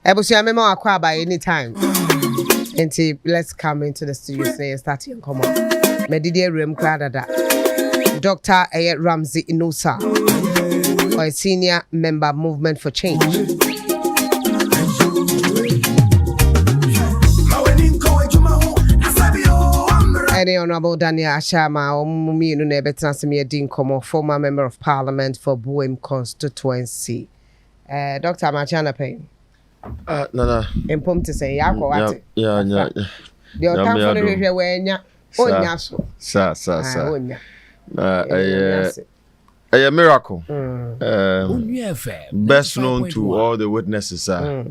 Ebusia memo akwa by any time. Let's come into the studio say starting come on. Medidie room kladada. Dr. Ramsey Inusa, or a senior member Movement for Change. Any Honorable Daniel Ashama or Mumi Nebetansimi former member of Parliament for WOHO constituency. Dr. Machana Payne. No. Impom to say Yako. Yeah. The time for the review when ya. Sir. A miracle. Best known to all the witnesses, sir.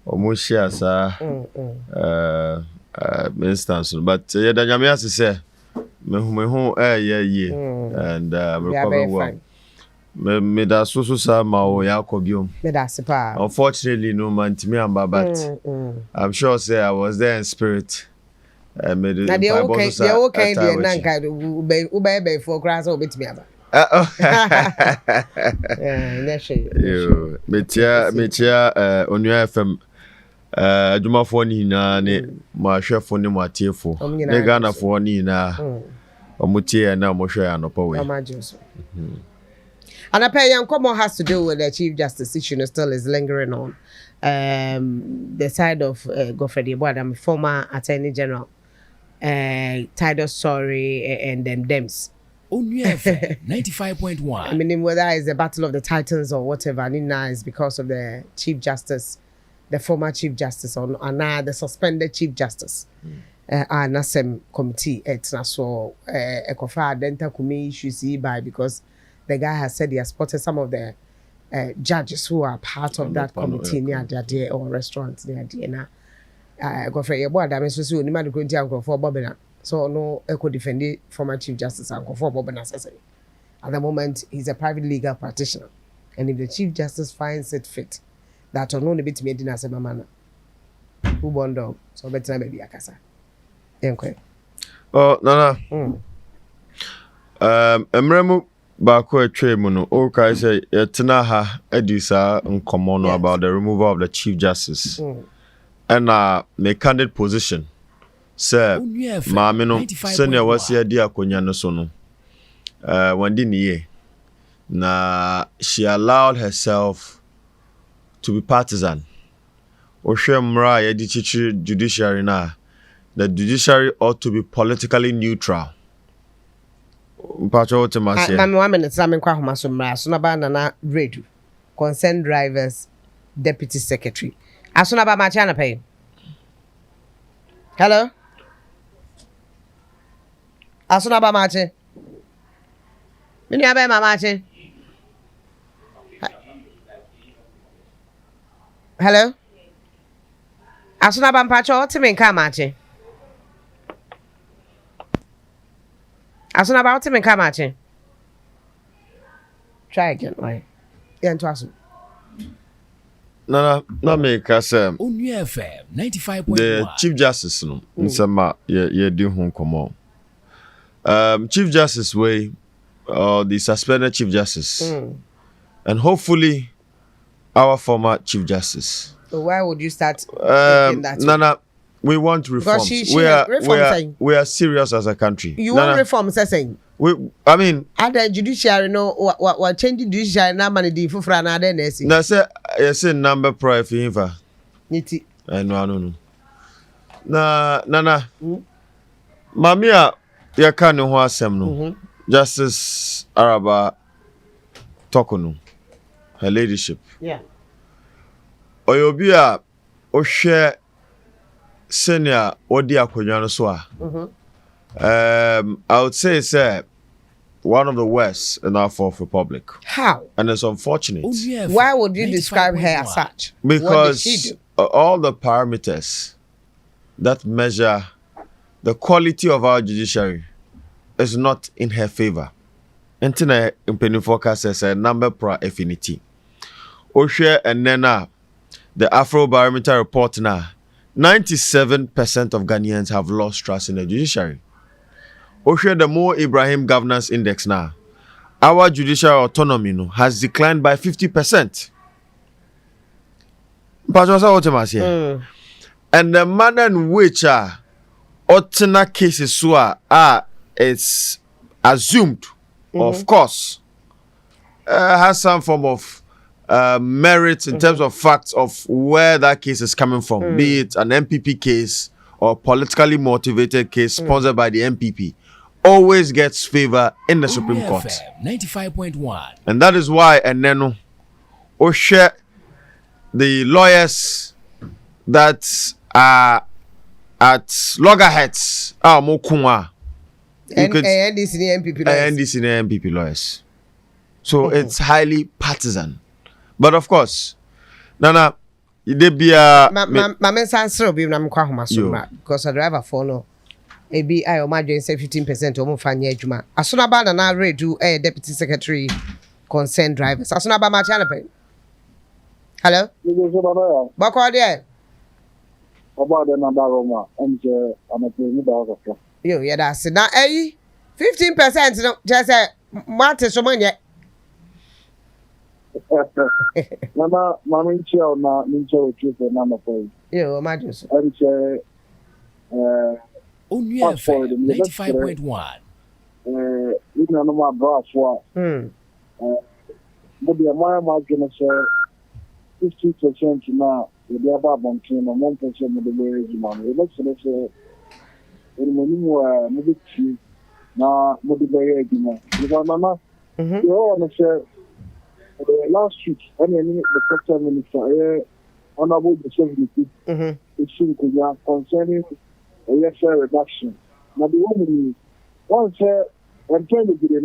Omushia, sir. Instance, but Danyamia say, me and well. Me da so sa ma o yakobium. Me da sepa. Unfortunately, no man to me amba, but I'm sure say I was there in spirit. Me na they okay dey nanka ube for class obet me aba. Yo, metia Onua FM adwumafo ni na ne ma hwefo ne ma tiefo. Ne Ghana fo ni na omutie na mo hwe anopa we. And apparently, common has to do with the Chief Justice issue still is lingering on. The side of Godfred, former Attorney General, title story and then Dems. Onua FM 95.1. I mean, whether it's a battle of the Titans or whatever, Nina is because of the Chief Justice, the former Chief Justice, or now the suspended Chief Justice. And Nasem committee, it's not so a cofa denta kumi issues by because the guy has said he has spotted some of the judges who are part of that committee near their day or restaurants near Diana. Godfred, your boy, that means you need to go into for Bobina. So, no, I could defend the former Chief Justice and for Bobina. At the moment, he's a private legal practitioner. And if the Chief Justice finds it fit, that will only be to me dinner as a man who bond dog. So, better maybe a casa. Oh, no. Emremu Bako Tre Muno, okay, say, Tinaha Edisa Nkomono about the removal of the Chief Justice. And my candid position, sir, Mamino, senior was here, dear Konyano Sono. One didn't na she allowed herself to be partisan. Oshemra, Edichi judiciary na. The judiciary ought to be politically neutral. Concerned drivers, deputy secretary. Asunaba Machana pay. Hello? Asunaba Machi. Miniabe Mamachi. Hello? Asunaba Mpacho, Timin Kamachi. Asuna about him and come at you. Try again, right? Yeah, and to No, make us Onua FM 95.1. The Chief Justice, no, Nsama, ye do home come on. Chief Justice way, the suspended Chief Justice, and hopefully our former Chief Justice. So why would you start thinking that? No. We want reforms. We are serious as a country. You want reforms, saying? I mean, other judiciary no what changing judiciary na mani di fufra na de nesi. Na say number pro if infa. Niti. No. Na. Mamia ya kan ho asem no. Justice Araba Tokonu. Her leadership. Yeah. Oyobia o share senior odi akonwa no so a I would say one of the worst in our fourth republic. How? And it's unfortunate. Why would you describe her as such? Because what did she do? All the parameters that measure the quality of our judiciary is not in her favor. Entine impeni forecast says a number pro affinity. Oshe and Nena, the Afro Barometer report now. 97% of Ghanaians have lost trust in the judiciary. Oshe the Mo Ibrahim Governance Index now. Our judicial autonomy has declined by 50%. Pastor, what am I saying? And the manner in which Otena cases so it's assumed, of course, has some form of merit in terms of facts of where that case is coming from, be it an MPP case or politically motivated case sponsored by the MPP, always gets favor in the Supreme Court. 95.1. And that is why Eneno share the lawyers that are at loggerheads Mokunwa. NDC and MPP lawyers. So it's highly partisan. But of course, Nana, they be because a driver for no. Maybe I imagine say 15% or more fanya juma. Asuna ba na redo deputy secretary concerned drivers. Asuna ba ma chana pe. Hello? Bako there. About the number Roma and I'm a pretty dog. Yo, yeah, that's it. Now, 15% no just say Martin someone yet. Mama, Mincho, na Mincho, truth and number for you. Yo, imagine so. And Onua FM 95.1. You know, my brass was. But the Amaya margin is 50% now. With the above on team, and 1% of the marriage money. Let's say, in the new movie, now, with the marriage money. Because, Mama, you all want to say, last week, I mean, the first time minister, honorable the 70, it's concerning a share reduction. Now, the woman, once I'm trying to get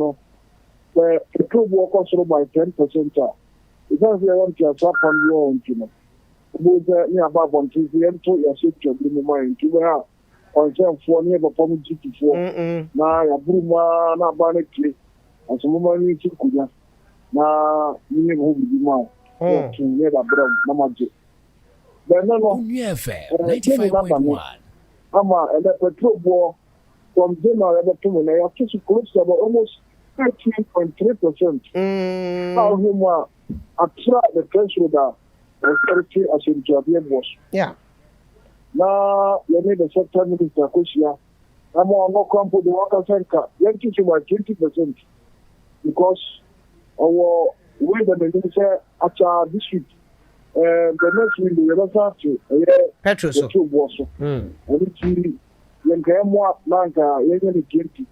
the petrol workers by 10%. It's not they want to swap on your own, you know. Near above on Tuesday, and told your sister in the mind to wear on some 4 near performing GT4. Now, a boomer, not banity, and some money to Kuya. Now, you never will be mine. To never brown, no magic. Then, no, Onua FM 95.1. And the petrol war from January to May, I have to close about almost 13.3%. Now, him attract the threshold. Authority as in Javier was. Yeah. Now, you need a sector minister, Kushia. I'm more comfortable the worker center. Let's teach you by 20% because our way the minister at this week. The next week, we will have to petrol. And it's when more Lanka, you're going to get it.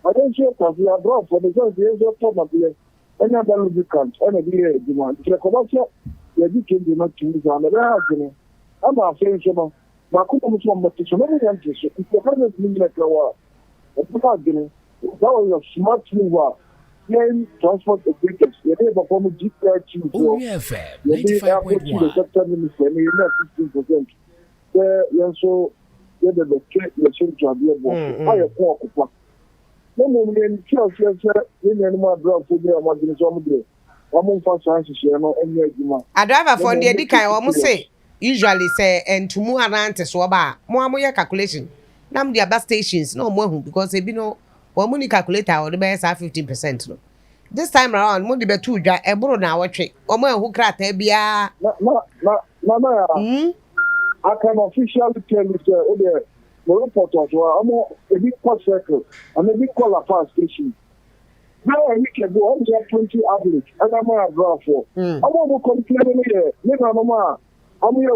I don't see a we are brought for the first years of Tomabile. Any other lubricant, any demand. The commercial. You can do not choose on the house. I'm not saying so. My couple from the kitchen, if you haven't been like a while, it's not getting that was a smart move. Then transport the biggest. You never perform a GPR2. Onua FM 95.1. And you're 15%. You're so you're the change of your boss. I have no more than 12 years in my brother for the American. A driver for the Edikan almost say usually say and to move around to Swaba, more calculation. Now the bus stations no more because they be no one money calculator or the best are 15%. No. This time around, Mundi Betu, a bro now a trick, or more who crack Ebia. I can officially tell you, the reporters were a big pot circle and a big call a fast station. Now I can go on 20 average, and I'm a draw for. I want to complain here. I'm here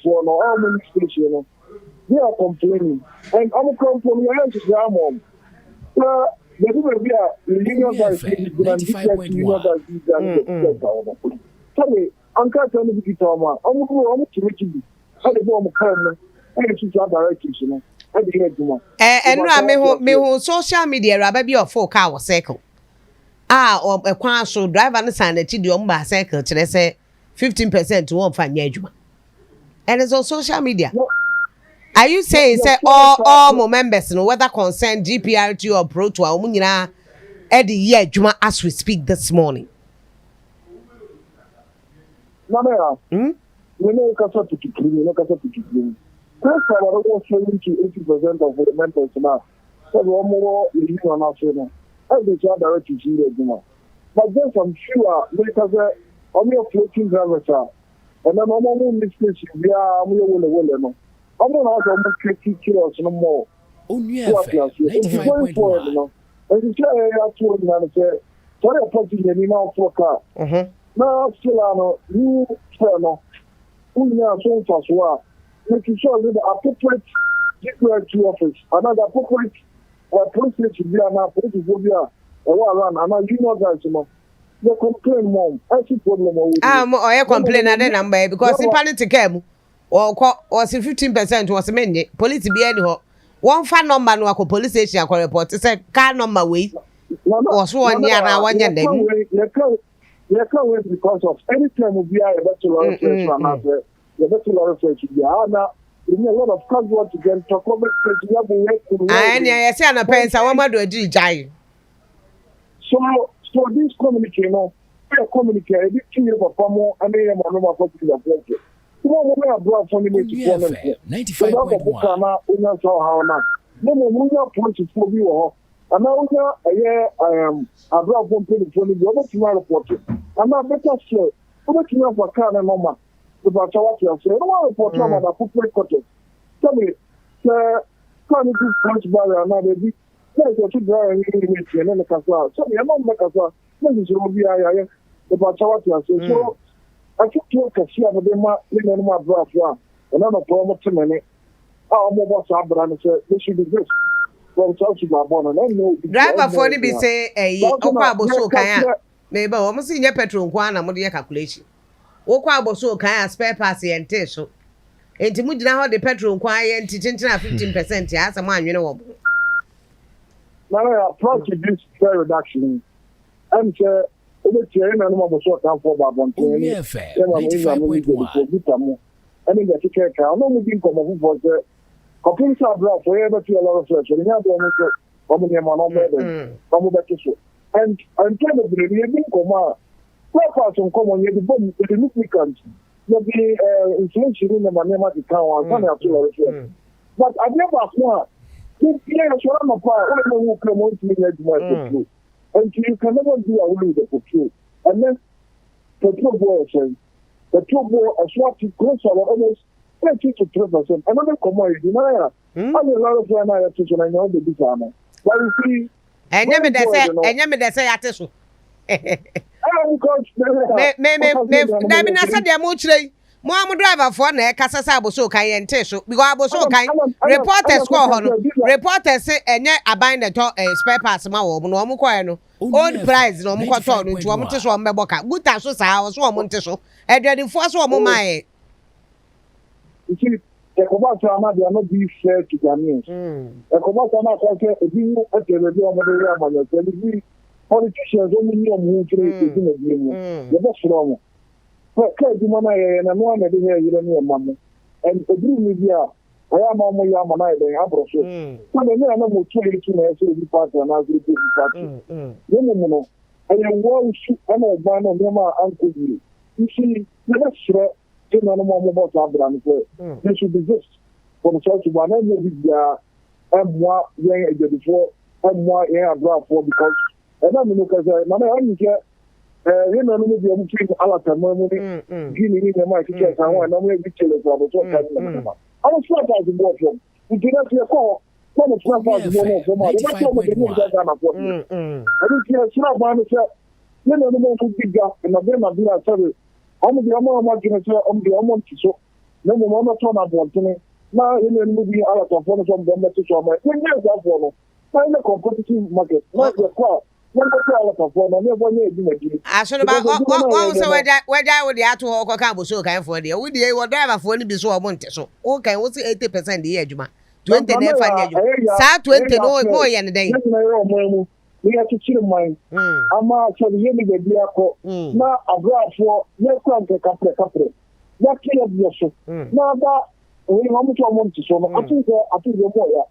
for no how many stations. They are complaining. And I'm come from your hands to Ramon. The people here, the union guys, tell me, I'm can't tell me to tell me. I'm going to make you. I don't know. And she's not directing, you know. I didn't do more. And me who social media, Rabbi or 4 car cycle. Or a quan so drive on the sign that you do cycle to they say 15% to one fan yajuma. And it's on social media. No. Are you saying say all more members no whether concern GPRT or Pro to Amunina Eddie year Juma as we speak this morning? No, we know Casa to clean, no Casa to clean. First of all, we're going to 80% of the members now. So one more you on our channel. Every child directly to the Juma. But then I'm sure because only a floating drivers are And then I'm on this place, we are no. I'm not also making kilos no more. Onua What FM you see, going forward, 95.1. no. And you say, I told you, and I say, sorry, I'm putting your name out for a car. Now, still, I know, you, no. We are so fast, making sure that the appropriate DWEN office, another appropriate police station, we are now police phobia, or around, and now you know guys, you know. They complain more. I see problem with I complain at the number because if I need to come or 15% was many police be any one fan number no police station report. It's a car number way. Was 1 year now 1 year then. You can't wait because of any time will be a better reflection. The better reflection. Now, you need a lot of casualty again to come back. I say, I'm a parent, I want to do it. So this communique, communicate, this key of a pomo, and they are more for the project. Tomorrow, we are brought from the Onua FM 95.1. No more point to for you. And now, I brought one penny for the other tomorrow report. I'm not better slow. How much you have for car and mama? About what you have said. I want to report on a footprint cottage. Tell me, sir, can you do punch barrier now, baby? Yes, I should draw and then the castle. So, I'm not the castle. This is Robia about what you have said. So, I took you to see about them, my brother, and I'm a promo to many. Our mobile sabra and said, this should be this. From South Sudan, and I know. Driver for the be say, so can maybe almost in your petrol, one and your calculation. Okwa so can spare parts and so. And to move now the petrol quiet and 15%, yes, a man, you know. Now, I approach this fare reduction. And over here, and I'm also short down for Babon. Onua FM 95.1. I think that's a care. I'm not looking for my for the Companies are brought for ever to a lot of search. And you have to and I'm kind of really Koma. What some common yet the bomb to the Lucicans. There'll be inflation in the Manema account. But I've never sworn. This year, I'm a part. I don't know who promotes me as my true. And you can never do away with the truth. And then the two boys, the two boys are swap to close almost 20 to 3%. Another commodity. I'm a lot of fun. I have to I know the designer. But you see, and you say, at this. Mo driver for na kasa sa aboso kan ye nteso because aboso kan reporters call hono reporters say enye aban the spare parts ma wo no mo koy no old price no mo kwato no nti wo mo teso wo mbeboka guta so sa so wo mo nteso edwedi fo so wo mo mai you see the combat ama they are not being fair to Ghanaians the combat ama say ebi no atele bi o mo dey amanya say bi politicians only know who to do the game the best from okay, the man and no one had here, you don't know, mamma. And the dream is here. I am on my arm and I have so. So the man will tell you to be part and I'll be party. No, I am one shoot and a ban on them uncle. You see, the next threat, you know, no more about Abraham. They should exist for the church of one and moi, young before, and moi, yeah, for because, and I'm because I'm here. You know, maybe I'm thinking a lot of money. Giving me the mic, yes, I want to know which is the I was not as a boyfriend. We did not hear call. One of the friends was one of them. I didn't hear a slap on the set. You know, the most big gap, and I've been a bit of service. I'm the amount of the amount to show. No more turn up one to me. Now, in the movie, a lot of one from them to show my 10 years of one. Find a competitive market, not the car. I should about whether I would have to walk a cabo so kind for the would you driver for any be so monte so okay what's 80% the edge man 20 never 20 no more than day we have to chill mine I'm so the year the vehicle now a graph for let's come to capre that clear your show now that we want to monte so I think the more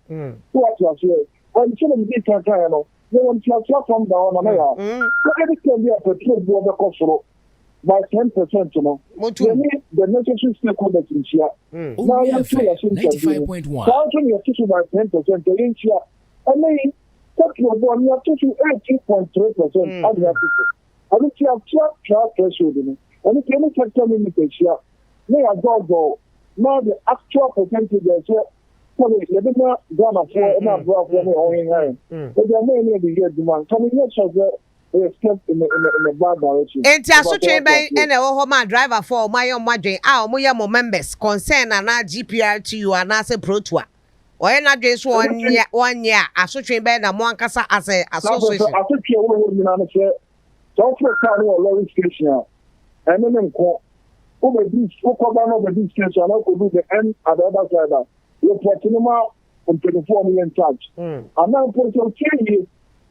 what you are saying and children be trying they want to from down on every can be a petrol board by 10%, you know. The necessary stakeholders in here. Now you see 95.1. You have to by 10% in here. And then take your board, you have to 18.3%. I think you have threshold in it. And if any sector limits here, me a dog now the actual percentage is probably the bigger drama for and brought for me on in but there may be the year demand coming next of the step in the bad direction. And Tiaso by and a home driver for my own madre, our more members concern and our GPR to you and as a pro tour. Or not just 1 year, I so train by the Moncasa as a association. I took your woman on the so for a car or lorry station and then call over this over this station, I could do the end at the other side. You're putting them out and 24 million charge. And now put some changes.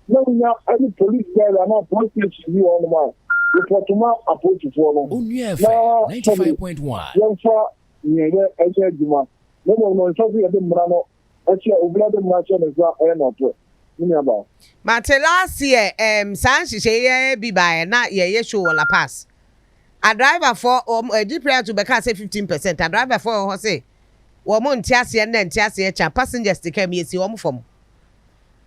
No, now every police guy are not posting to you on the mouth. You put them out, I put you for them. Onua FM 95.1. Young for near a judgment. No, something I didn't run up. Actually, over the match on the ground and not. But last year, Sansi say be by not ye show la pass. A driver for a deep prior to Becca say 15%. A driver for say. Woman Tiasi and then Tiasi passengers to come here see from.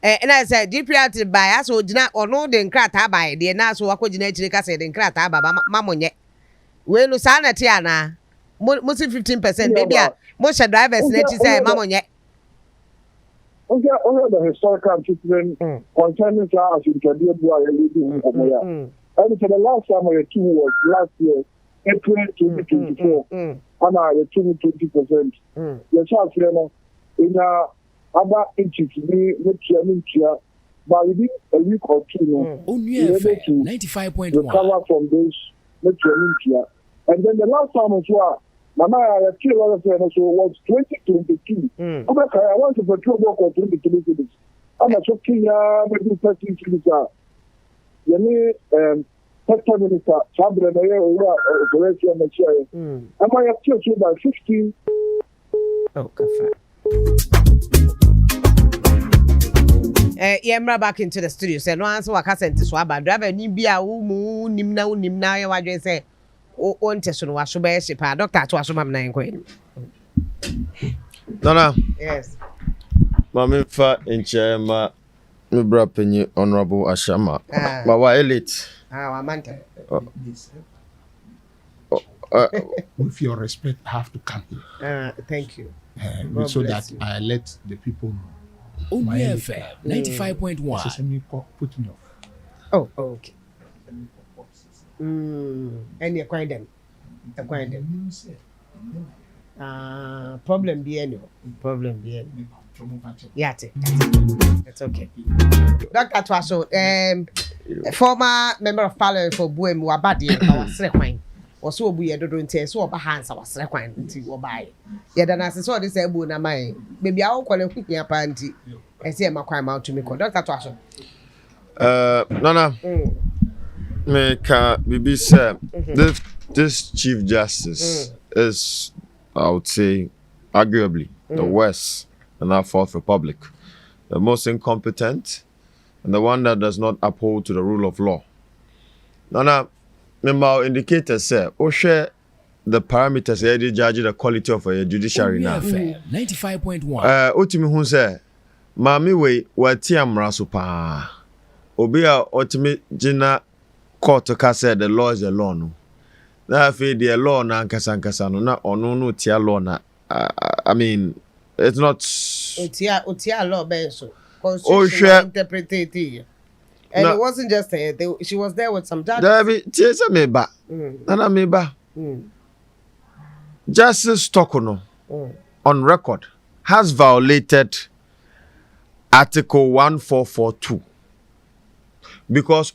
And I said, deep prior to buy us would not or no den crata by the nurse who are coordinating said in crata by Mamma. Well, Lusanity, Anna, mostly 15%. Maybe most drivers let you say, Mamma. Okay, all the historical treatment concerning us in Kadia and for the last time I two was last year, April 2024, and I 20%. The chance in other inches to be but within a week or two, Onua FM 95.1. recover from this and then the last time as well. Mama, I feel a lot of so was 2022. I want to patrol work on 2022. I'm not talking maybe 13 cities. Sector Minister, Chamber, Operation, and Chair. And I appeal to by 50. Oh, Yemra back into the studio. Say no answer. What I sent to Swaba. Driver, Nibia, Umu, Nimna, what you say? On test was so bad. Doctor to us from 9 quid. Nana. Yes. Mammy fa in chair, my bra penny honorable Ashama. But why elite? Our manta. With your respect, I have to come here. Thank you. So that I let the people know. Onua FM 95.1. Put me off. Oh, okay. And you acquire them. Acquire them. Problem be any. Problem be any. Yeah, it's okay. Dr. Twaso, former member of parliament for Buem Wabadi, our Srequine, or so we are doing tears, so over hands our Srequine until buy. Yet, then as I saw this, Ebuna, my maybe I'll call him quickly a panty and say, my crime out to me. Dr. Twaso. Nana. Make Bibi say this Chief Justice is, I would say, arguably the worst in our Fourth Republic, the most incompetent, and the one that does not uphold to the rule of law. Nana, my indicators say, share the parameters here they judge the quality of a judiciary now. 95.1. Otimi hun say, Mami we watiam rasupa. Obia otimi jina court to say the law is the law no. Na fe the law na nkasa no na ono no tia law na I mean it's not Otia law benso. Constitution interpreted. And it wasn't just her. She was there with some judges. Dabi tiesa meba. Nana meba. Justice Tokono on record has violated Article 1442. Because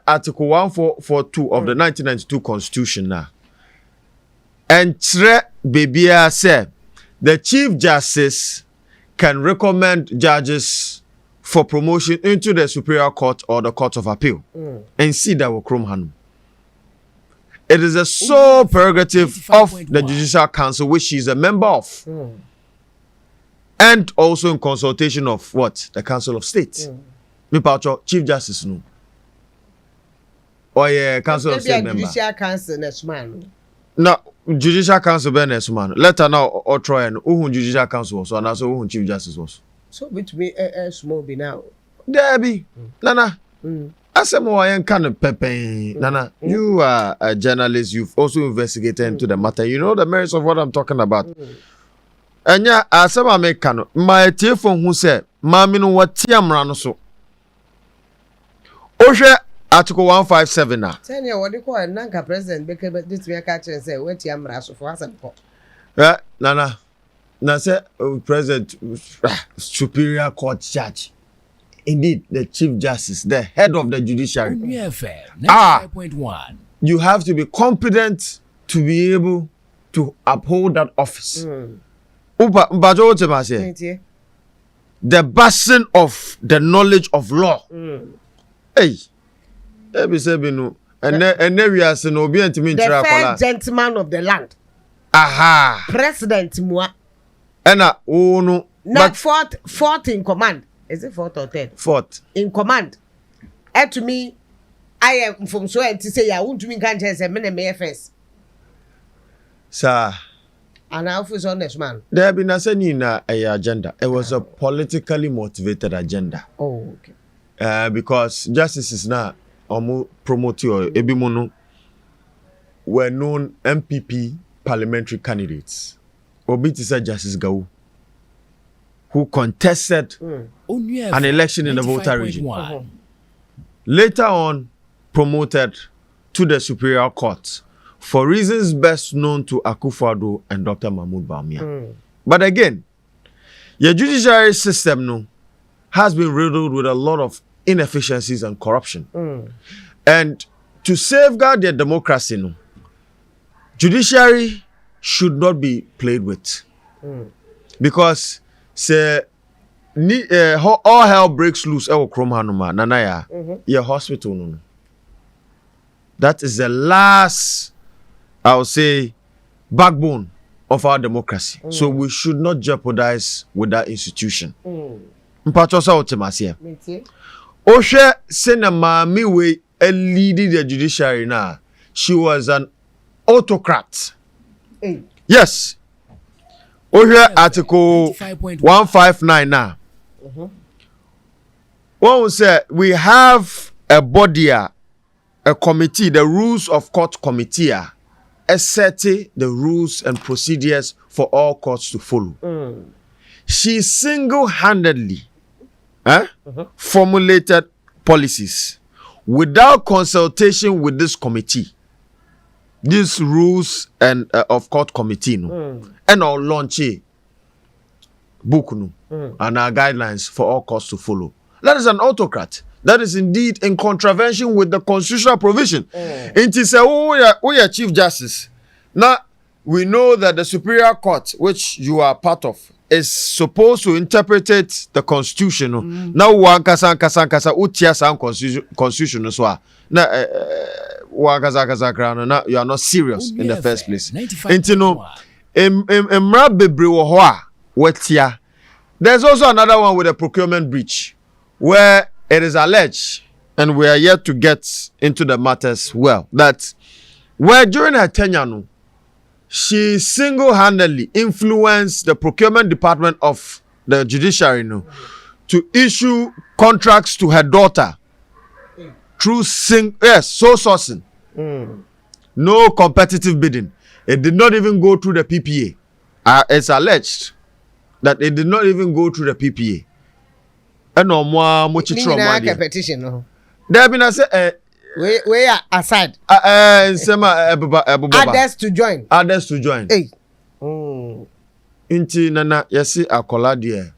Article 1442 of the 1992 Constitution now, and Bebia said the Chief Justice can recommend judges for promotion into the Superior Court or the Court of Appeal and see that will Krum Hanum. It is a sole prerogative of the Judicial Council, which she is a member of, and also in consultation of what? The Council of State. Me pacho Chief Justice no. Or yeah, Council of State member. Judicial Council next man. No, Judicial Council be next man. Letter now or try and who Judicial Council was, and also who Chief Justice was. So between small be now. There be. Nana. Asemo Wayan kind of pepe. Nana, you are a journalist. You've also investigated into the matter. You know the merits of what I'm talking about. And yeah, Asema Mekano, my telephone who said, Mamino what Tiamrano so. Oshe Article 157 now. Tell you what they call a Nanka president because this we catch and say, wait, Yamraso for us and pop. Nana, say President Superior Court Judge. Indeed, the Chief Justice, the head of the judiciary. WFM 95.1. You have to be competent to be able to uphold that office. The basin of the knowledge of law. Hey, every seven, and then we are saying, the first gentleman of the land. Aha, President Mua. And no, not fourth in command. Is it fourth or third? Fourth in command. And to me, I am from so to say I won't mean can't say me first. Sir. And I was on this man. There have been a agenda. It was a politically motivated agenda. Oh, okay. Because justice is now promoted or ebimono were known MPP parliamentary candidates. Obiti Justice Gau, who contested an election in the Volta region. Later on, promoted to the Superior Court for reasons best known to Akufo-Addo and Dr. Mahmoud Bawumia. But again, your judiciary system has been riddled with a lot of inefficiencies and corruption. And to safeguard their democracy, judiciary should not be played with. Because say all hell breaks loose nanaya your hospital that is the last, I would say, backbone of our democracy. So we should not jeopardize with that institution. Mpachosa otemasiye. Oshe senema miwe leading the judiciary now. She was an autocrat. Yes. Oshe Article 159 now. One will say we have a body, a committee, the rules of court committee, setting the rules and procedures for all courts to follow. She single-handedly formulated policies without consultation with this committee. These rules and of court committee and our launch book and our guidelines for all courts to follow. That is an autocrat. That is indeed in contravention with the constitutional provision. It is a Chief Justice. Now, we know that the Superior Court, which you are part of, is supposed to interpret the Constitution. Now, one kasa Constitution as well. Now, you are not serious in the first place. There's also another one with a procurement breach, where it is alleged, and we are yet to get into the matters well, that where during her tenure, she single-handedly influenced the procurement department of the judiciary to issue contracts to her daughter through sole sourcing. No competitive bidding. It did not even go through the PPA. It's alleged that it did not even go through the PPA. And no more petition. There have been we are aside. Others to join. Others to join. Hey. Inti nana yesi akola die.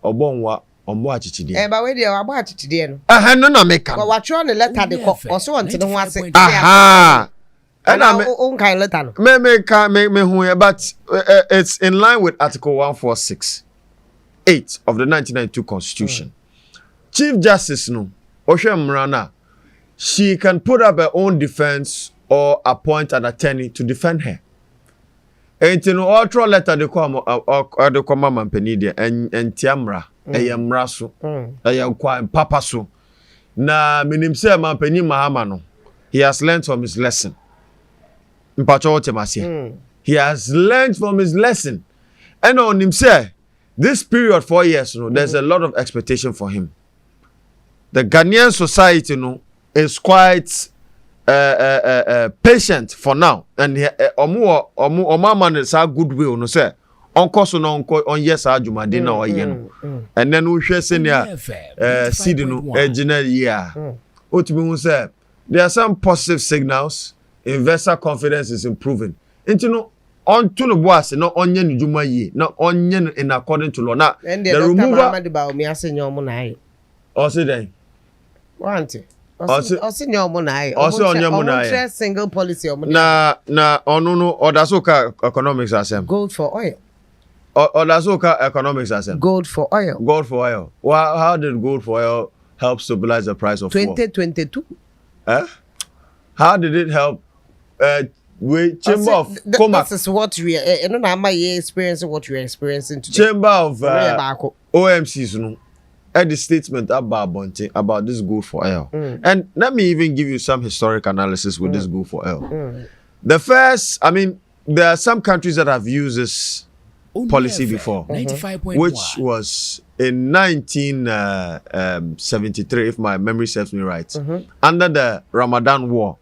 Obonwa ombo achichide. But we dey abo achichide no. No na make am. But what you on the letter dey call. Also want to know ase. Aha. And on kind letter no. Me hu, but it's in line with Article 146(8) of the 1992 Constitution. Chief Justice Oshe Mrana, she can put up her own defense or appoint an attorney to defend her. And you know, all letter they come mampeni de and tiamra mra so kwa papa so na minim se mampeni mahama no. He has learned from his lesson. He has learned from his lesson. And on him say this period 4 years, there's a lot of expectation for him. the Ghanaian society no is quite patient for now, and omo man say goodwill no say onko so no onko on yes adwumade na oye no, and then we hwe senior Cedi no ejina year otimi hu say there are some positive signals. Investor confidence is improving. Into no on to the boss, no onion juma ye, no onion in according to law. Now the removal about me as your money. Also then. Want it. Also your money. Also on your money. Single policy of money. Na no or that's okay economics as them. Gold for oil. Or that's okay economics as them. Gold for oil. Gold for oil. Well, how did gold for oil help stabilize the price of 2022? How did it help? We chamber of Comac. This is what we are. No, I'm experiencing what we are experiencing today. Chamber of OMCs no. The statement about Bonte about this gold for oil. And let me even give you some historic analysis with this gold for oil. The first, I mean, there are some countries that have used this policy before, which was in 1973, if my memory serves me right, under the Ramadan War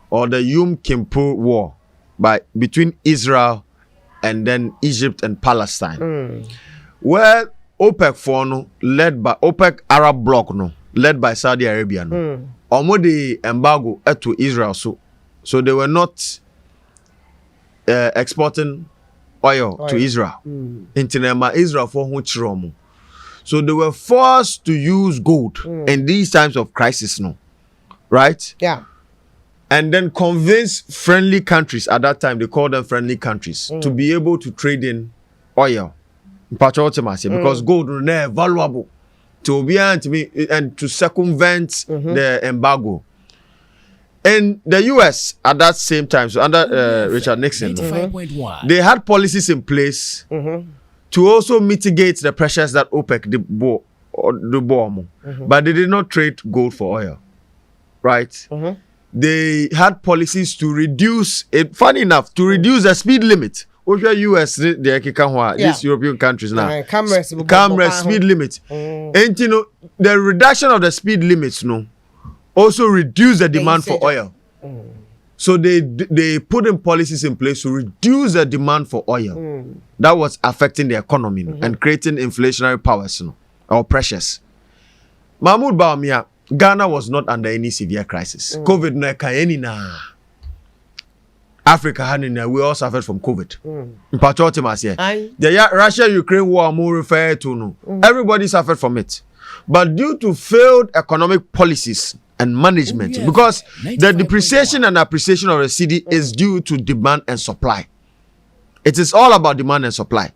or the Yom Kippur War between Israel and then Egypt and Palestine, where OPEC led by OPEC Arab bloc led by Saudi Arabia almost the embargo to Israel, so they were not exporting oil to Israel. Israel for who. So they were forced to use gold in these times of crisis, right? Yeah. And then convince friendly countries at that time, they called them friendly countries, to be able to trade in oil. Because gold is valuable to be and to circumvent the embargo. In the US at that same time, so under Richard Nixon, they had policies in place to also mitigate the pressures that OPEC the bomb, but they did not trade gold for oil, right? They had policies to reduce it. Funny enough, to reduce the speed limit. Which are US, these European countries now. Camera speed limit. And you know, the reduction of the speed limits, also reduce the demand for oil. So they put in policies in place to reduce the demand for oil. That was affecting the economy and creating inflationary powers or pressures. Mahmoud Bawumia, Ghana was not under any severe crisis. COVID no any na. Africa had we all suffered from COVID. The Russia-Ukraine war more referred to everybody suffered from it. But due to failed economic policies and management, because the depreciation and appreciation of the cedi is due to demand and supply. It is all about demand and supply.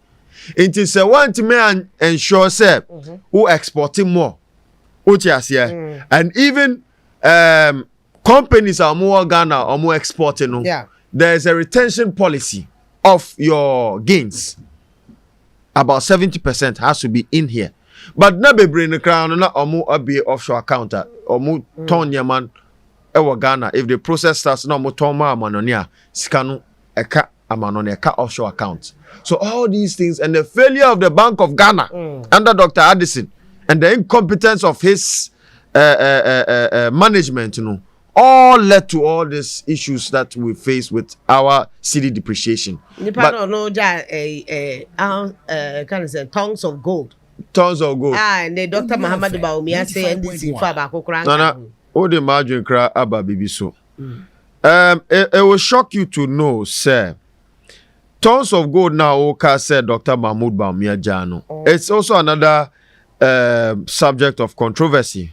It is a one to ensure who exporting more. And even companies are more Ghana or more exporting. There is a retention policy of your gains. About 70% has to be in here. But na be bring the crown na omo abi offshore account omo ton yaman ewo Ghana. If the process starts na omo ton ma amanonia sika no eka amanonia eka offshore account. So all these things and the failure of the Bank of Ghana under Dr. Addison and the incompetence of his management, all led to all these issues that we face with our cedi depreciation. But kind of say tons of gold. Tons of gold. And the Dr. Muhammad Bawumia say NDC for Bakokran. Nana, all the margin cry Abba Bibi so. It will shock you to know, sir. Tons of gold now, Oka said Dr. Mahmoud Bawumia Jano. It's also another subject of controversy.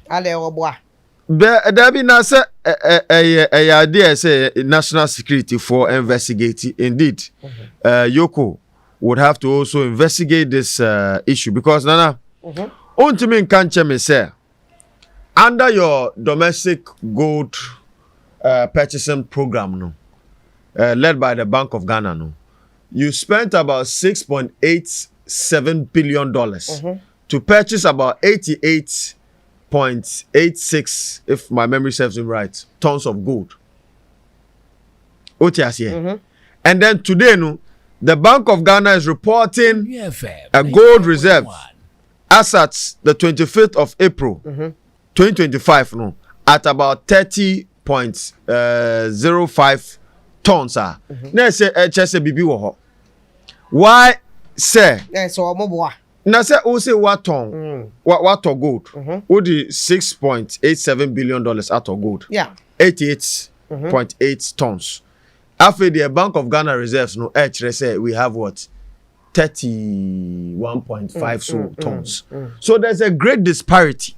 There be na say a idea say national security for investigating. Indeed, Yoko would have to also investigate this issue because Nana, me can't me say under your domestic gold purchasing program led by the Bank of Ghana you spent about $6.87 billion to purchase about 88.86, if my memory serves me right, tons of gold. And then today, the Bank of Ghana is reporting a gold reserve as at the 25th of April, 2025 no at about 30.05 tons na say chese bibi wo ho why say so omoboa na say o say what ton what gold o di 6.87 billion dollars out of gold 88.8 tons after the Bank of Ghana reserves no say we have what 31.5 tons. So there's a great disparity.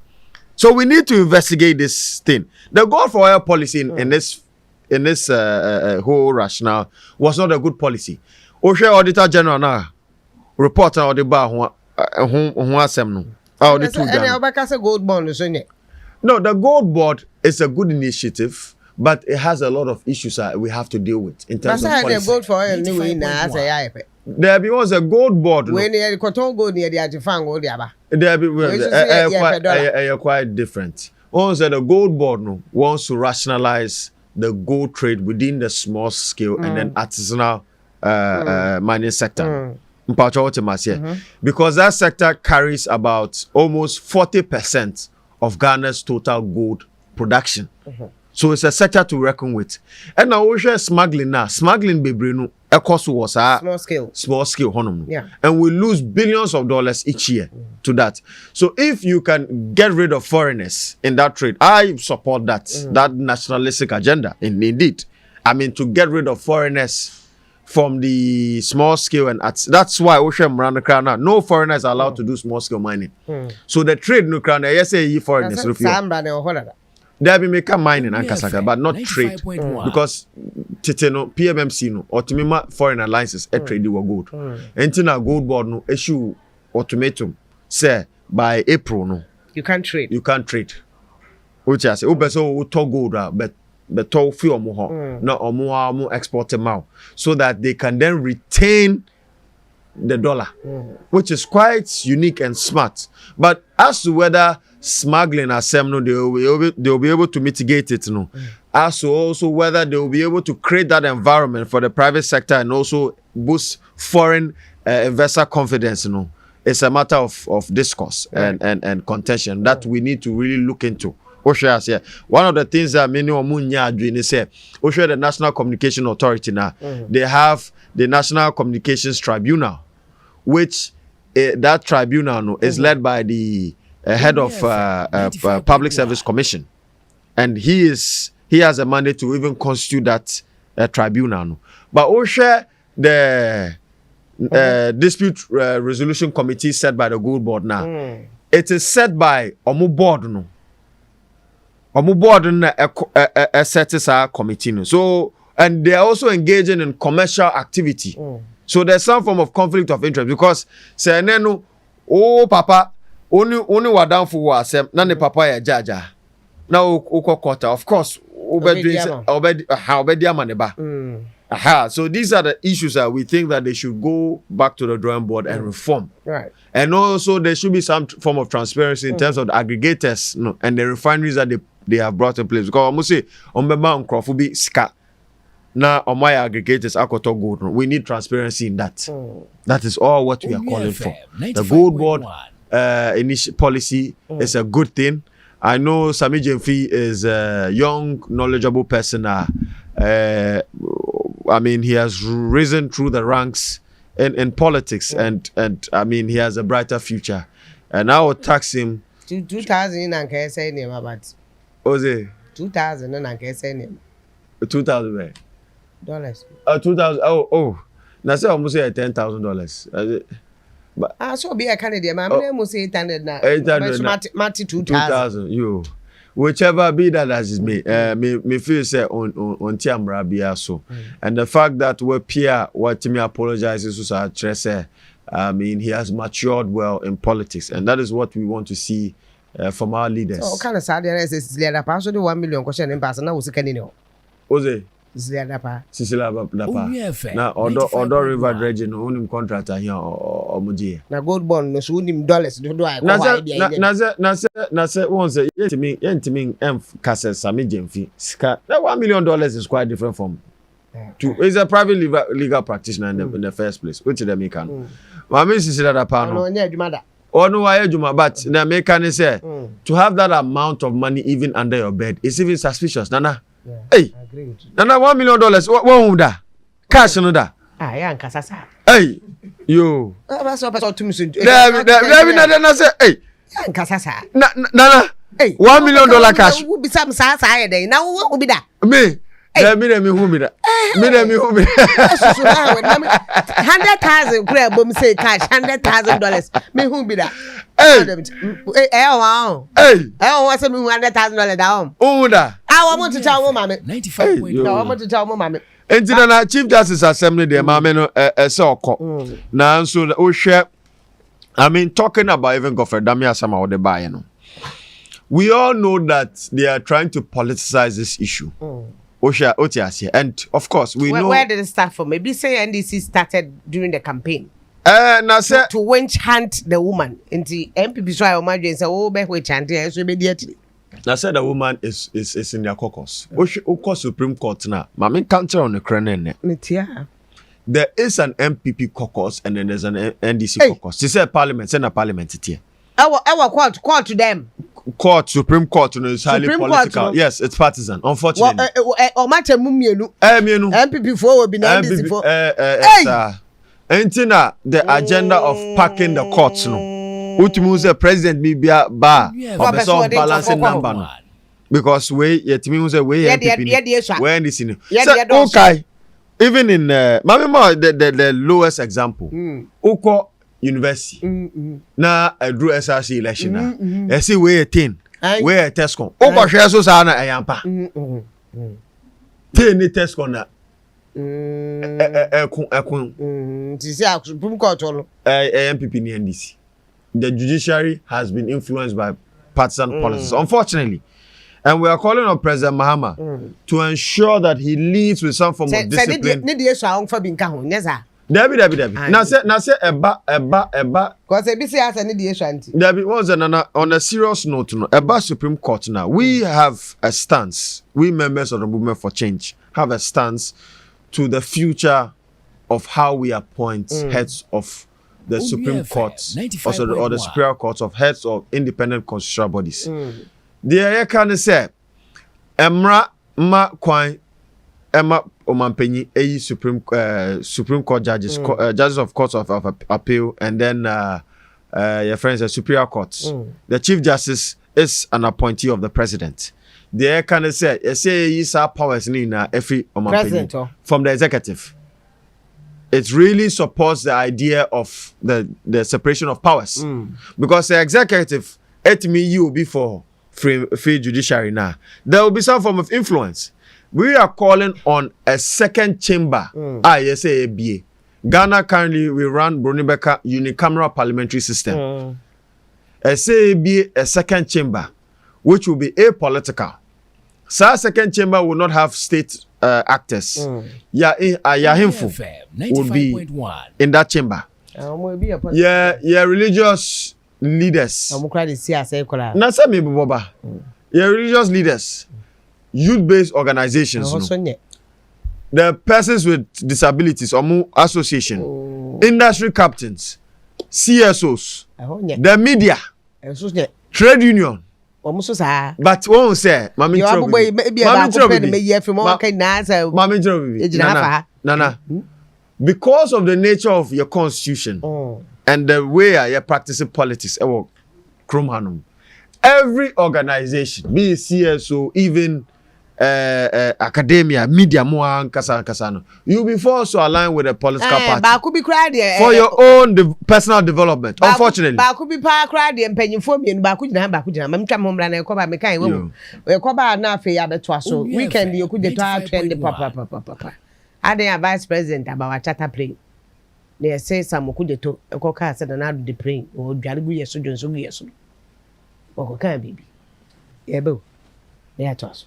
So we need to investigate this thing. The gold for oil policy in this whole rationale was not a good policy. Oshe Auditor General now report on the bar who asem no. Gold bond is in it. No, the gold board is a good initiative, but it has a lot of issues that we have to deal with in terms of policy. Gold for oil anyway now there was a gold board. When you cotton gold near the Ajifang gold yaba. There be quite different. Also, the gold board no wants to rationalize the gold trade within the small scale and then artisanal mining sector. Because that sector carries about almost 40% of Ghana's total gold production. So it's a sector to reckon with. And now we share smuggling now. Smuggling bebrenu cost was small scale honum. Yeah. And we lose billions of dollars each year to that. So if you can get rid of foreigners in that trade, I support that that nationalistic agenda. Indeed, I mean to get rid of foreigners from the small scale and that's why Ocean Miranda Krana, no foreigners are allowed to do small scale mining. So the trade no Krana, yes, foreigners there be make mining and Kasaka, but not trade. Because Titeno, PMMC no, Otumima foreign alliances trade were good. Entina gold board no issue ultimatum say by April no. You can't trade. Which I say, Ubeso to gold but to few more no omo export amount so that they can then retain the dollar, which is quite unique and smart. But as to whether smuggling as no, they'll be able to mitigate it, no. As to also whether they will be able to create that environment for the private sector and also boost foreign investor confidence, no. It's a matter of discourse and contention that we need to really look into. One of the things that many are doing is the National Communication Authority now. They have the National Communications Tribunal, which that tribunal is led by the head of Public Service Commission, and he has a mandate to even constitute that tribunal. But the dispute resolution committee set by the gold board now, it is set by Omu board no. Omu board a set committee no. So and they are also engaging in commercial activity. So there's some form of conflict of interest because say no, oh papa only wa down for wasem na ne papa ya jaja na ukokota of course obedi amaneba. So these are the issues that we think that they should go back to the drawing board and reform. Right. And also there should be some form of transparency in terms of the aggregators and the refineries that they have brought in place. Because I must say, on ska na my aggregators akoto gold. We need transparency in that. That is all what we are calling for. The gold board initial policy is a good thing. I know Sami Jemfi is a young, knowledgeable person. I mean, he has risen through the ranks in politics, and I mean, he has a brighter future. And I would tax him. 2000 and can say name about. Was it 2000 and I can say name. 2000 where? Dollars. 2000. Oh. Now say almost $10,000. But so be a Canadian. My name was 800 now. 800. Mati 2000. You. Whichever be that as is me feel say on Tiamra be so. And the fact that we Pierre what me apologizes to I mean he has matured well in politics, and that is what we want to see from our leaders. So kind of sad is leader pass the 1 million question in person now was Canadian. Oze Sisila Lapa. Na Odo River dredging own contractor here or Muji. Na gold bond no so nim dollars do I. Na say once yentimi kase Sami Jemfi. That $1 million is quite different from he's a private legal practitioner in the first place. Which they make can. Mami Sisila Lapa no. Onua ejuma, but na make can say to have that amount of money even under your bed is even suspicious. Nana, hey, Nana, $1 million. What that? Cash no da. Ah, yeah, kasasa. Hey, yo. That's what person to me. David, say, hey, kasasa. Nana, Hey, $1 million cash. Who be some saa day? Now what will be that? Me. Me who me that. Me who me. 100,000 crab bum say cash $100,000. Me who be that? Hey, wow. Hey, I want some $100,000 down. who da? I want to tell mama. 95.1. I want to tell mama. Enti na Chief Justice Assembly de maame no ese okọ. Na nso o hwe I mean talking about even Godfred Dami Asama or the buy no. We all know that they are trying to politicize this issue. And of course we know where did it start from? Maybe say NDC started during the campaign. Na say to wench hunt the woman. Inti MPP try o madwe say oh be wench hunt e so be dey. Now said the woman is in their caucus. Oko Supreme Court now. Mami counter on the crane. There is an MPP caucus and then there's an NDC caucus. She said parliament, send a parliament here. Our court to them. Court, Supreme Court, you know, it's highly Supreme political. Court, yes, it's partisan. Unfortunately. O matter mumienu. MPP for will be NDC for. Entina the agenda of packing the courts no. Ultimus the president be ba of some balancing number no. Because we yet means we MPP when this in okay even in the lowest example Uko University na drew SRC election na I see we 10 we Tesco Uko share so sana ayampa 10 ni Tesco na Supreme Court MPP ni NDC. The judiciary has been influenced by partisan policies, unfortunately. And we are calling on President Mahama to ensure that he leads with some form of discipline. Debbie. Now say eba. Because they say as any day shanty. Debbie, on a serious note, no, eba Supreme Court now. We have a stance. We members of the Movement for Change have a stance to the future of how we appoint heads of the Supreme Court or the Superior Court of heads of independent constitutional bodies. The can say Emra ma kwan Emma Omanpenyi Supreme Court judges judges of courts of appeal and then your friends the Superior Court. The Chief Justice is an appointee of the President. The can say is our powers in every Omanpenyi from the executive. It really supports the idea of the separation of powers. Because the executive, it me you before free judiciary now. There will be some form of influence. We are calling on a second chamber. ISABA. Ghana currently we run Brunibeka unicameral parliamentary system. SABA, a second chamber, which will be apolitical. So second chamber will not have state actors. Yahimfu would be in that chamber. Yeah, religious leaders. Yeah, religious leaders, youth-based organizations, the persons with disabilities or association, industry captains, CSOs, the media, trade union. But won't say, Mammy Nana, because of the nature of your constitution and the way you're practicing politics, every organization, be it CSO, even academia, media, you'll be forced to align with a political party for your own personal development. Unfortunately, weekend you could trend the vice president about charter plane. They say some could to a coca said another the plane or Jalibu yes, or can baby. Yeah, boo. They are to us.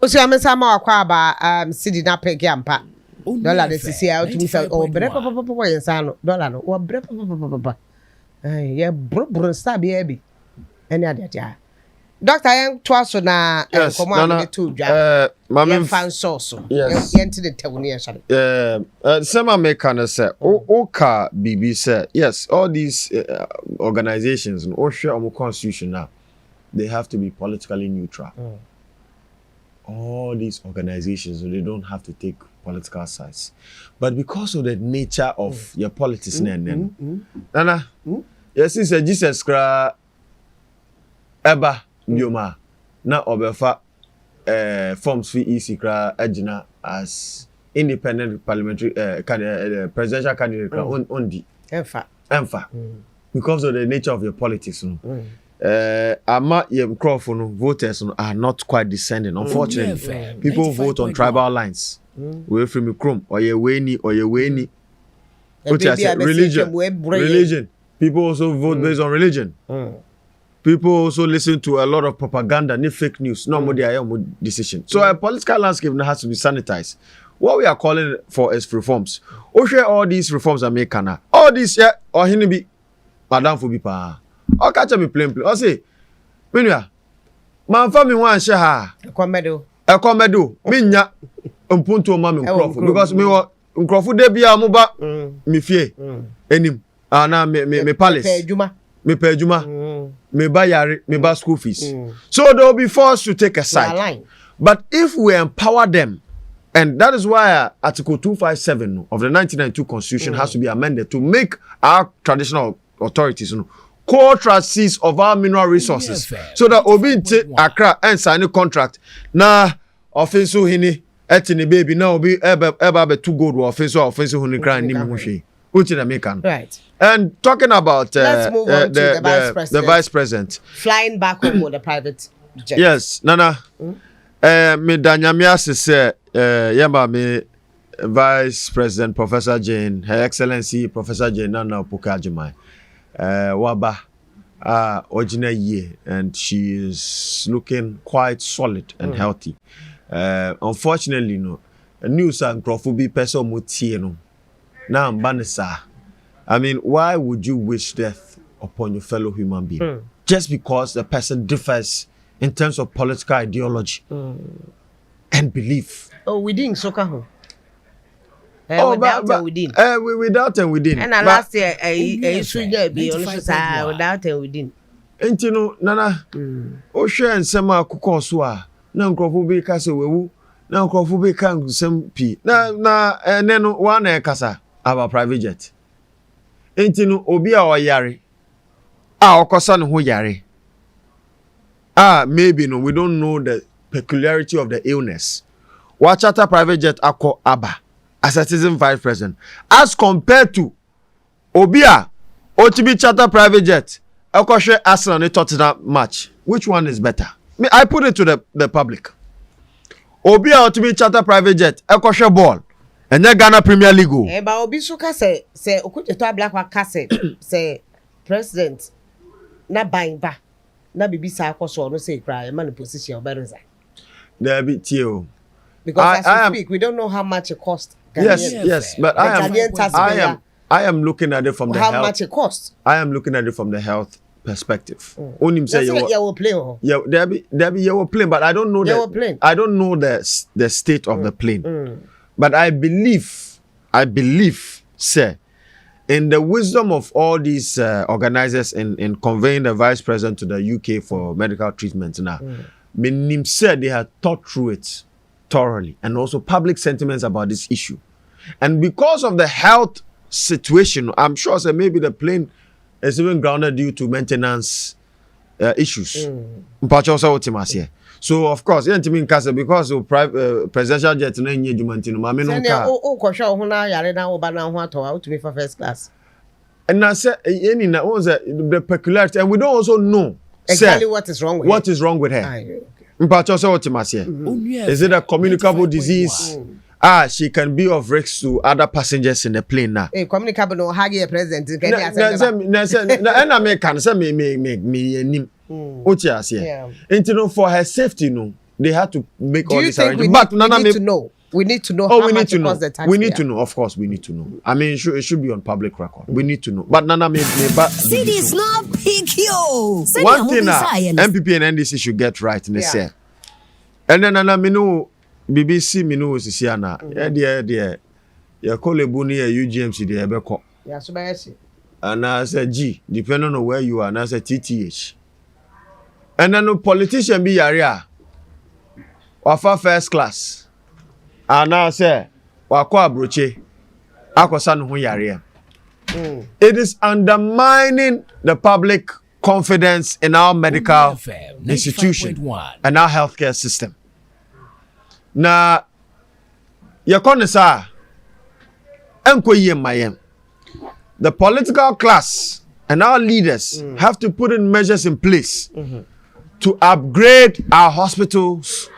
Osi amesama akwa ba Cedi na peg yampa dollar de sisi out to me say oh bre papa yensa no dollar no wo bre papa eh ye bro stab ye bi eni ade ade Doctor, I am twice na command to drive. Mammy fan sauce. Yes. Into the town. Some American say, Oka BB said, yes, all these organizations and OSHA constitution now, they have to be politically neutral. All these organizations, they don't have to take political sides. But because of the nature of your politics, Nana, yes, it's a Jesus Christ, Eba, Yoma, na Obefa, forms for EC Kra, Ejina, as independent parliamentary presidential candidate on the Enfa. Because of the nature of your politics. Ama Crawford voters are not quite descending. Unfortunately, people vote on tribal lines. Way from the Chrome or your Weni or your Weni. Religion. People also vote based on religion. People also listen to a lot of propaganda, ni fake news. No more decision. So a political landscape has to be sanitized. What we are calling for is reforms. All these reforms are made. All these or hinibi, Madam Fubipa. Or catch me plain. Or say, Minya, man family one share a comedo. Minya, umpunto mami Crawford. Because me wa Crawford debia muba mi fie. Enim. Na me palace. Me pay juma, me buy yari, me buy school fees. So they'll be forced to take a side. But if we empower them, and that is why Article 257 of the 1992 Constitution has to be amended to make our traditional authorities co-trustees of our mineral resources, so that Obi Accra and sign a contract. Na offensive hini etini baby na Obi eba two gold offensive huni cry ni mushi. Right. And talking about let's move on to the vice president. Flying back home with a private jet. Yes, Nana. Me danyamias say yamba me Vice President Professor Jane, Her Excellency Professor Jane Nana Pukajimai. Waba Ojina ye, and she is looking quite solid and healthy. Unfortunately, news and Crawford person mutie now, Banessa, I mean, why would you wish death upon your fellow human being? Just because the person differs in terms of political ideology and belief. Oh, we didn't soccer. Without and within. And last year, I should be without and within. And you know, Nana, Osha and Sama Kukoswa, no Crawford Castle, no Crawford can some P. And then one casa. Our private jet. Entinu obi a oyare. Okosa no ho yare. Maybe no, we don't know the peculiarity of the illness. What charter private jet ako aba as a citizen vice president, as compared to obi a otibi charter private jet akoshe Arsenal and Tottenham match. Which one is better? I put it to the public. Obi a otibi charter private jet akoshe ball. And then Ghana Premier League. But Obi Suka say okuto black wa kase say president na buying ba na bibi sa akoso no say cry man position oberoza. There be tio. Because as we speak, we don't know how much it costs. Yes, but I am looking at it from the health. How much it costs? I am looking at it from the health perspective. Only say you will play. Yeah, there be you will plane, but I don't know I don't know the state of the plane. But I believe, sir, in the wisdom of all these organizers in conveying the vice president to the UK for medical treatment now, Minim said they had thought through it thoroughly and also public sentiments about this issue. And because of the health situation, I'm sure sir, maybe the plane is even grounded due to maintenance issues. So of course, because of presidential jet na nye jumantino ma me no ka. O kwhwa ho na yare na wo ba na ho ato to be for first class. And I say any na the peculiarity, and we don't also know exactly what is wrong with her. Okay. Is it a communicable disease? She can be of risk to other passengers in the plane now. Communicable no hagi president and American say me for her safety, they had to make all this arrangement. But Nana need to know we need to know how we need much to it know. costs the taxpayer. We need to know. Of course, we need to know. I mean, it should be on public record. We need to know. But Nana, Cedi is not big, yo. one thing MPP and NDC should get right in the say. And then Nana, me know BBC, me know Sisiana. Yeah. Your colleague Buni, UGMC, the Ebeko. Yeah, so by And I said G, depending on where you are, and I said TTH. And then no politician be area. Wafa first class. And I say, wakwa broche. Akosa no ho yare. It is undermining the public confidence in our medical institution and our healthcare system. Na yakone sa enko yie mayem. The political class and our leaders have to put in measures in place to upgrade our hospitals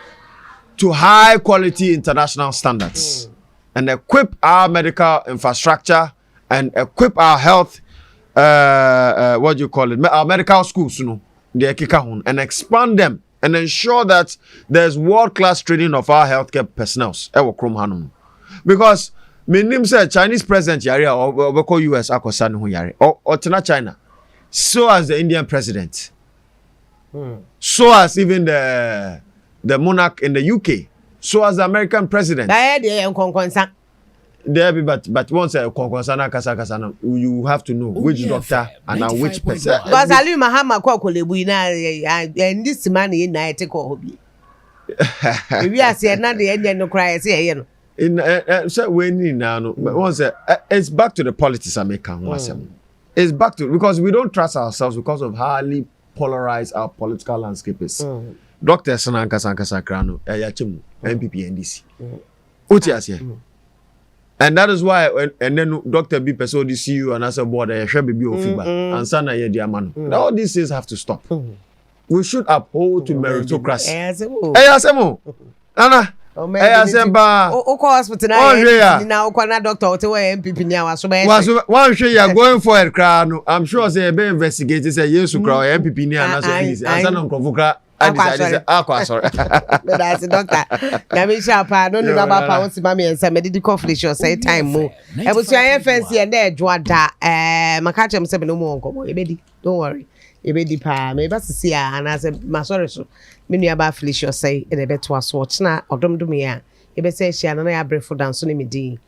to high quality international standards and equip our medical infrastructure and equip our health, what do you call it, our medical schools, and expand them and ensure that there's world-class training of our healthcare personnel. Because Minim said Chinese president yari or US akosan hu yari or China, so as the Indian president, so as even the monarch in the UK, so as the American president. There be but once a konkonsana kasa you have to know which doctor and which person. Because Ali Mahama Kokolebu and this man in Night Kobi. We are saying not the end no cry say in so when now once it's back to the politics I make it's back to because we don't trust ourselves because of highly polarized our political landscape is. Dr. Sananka Sakrano Yachim MPP NDC. Utias and that is why and then Dr. B Peso see you and as a board a baby of feedback and Sana Yediaman. All these things have to stop. We should uphold to meritocracy. Ayasemo. Nana hospital now doctor to MPP now so one show you are going for a crown. I'm sure they be investigated say yes to crown MPP ni and as an unkofukra sorry. That's doctor. Namisha pa no no ba pa won ma me ensa medical flish say time mo. E bu so FNC and there joada maka chem se be no mo nkomo ebedi. Don't worry. Ebedi pa me ba sisi a na se ma sorry so. Me nua ba flish say e be to aso na odom dum ya. E be say hia na ya brefo dan so ne me din.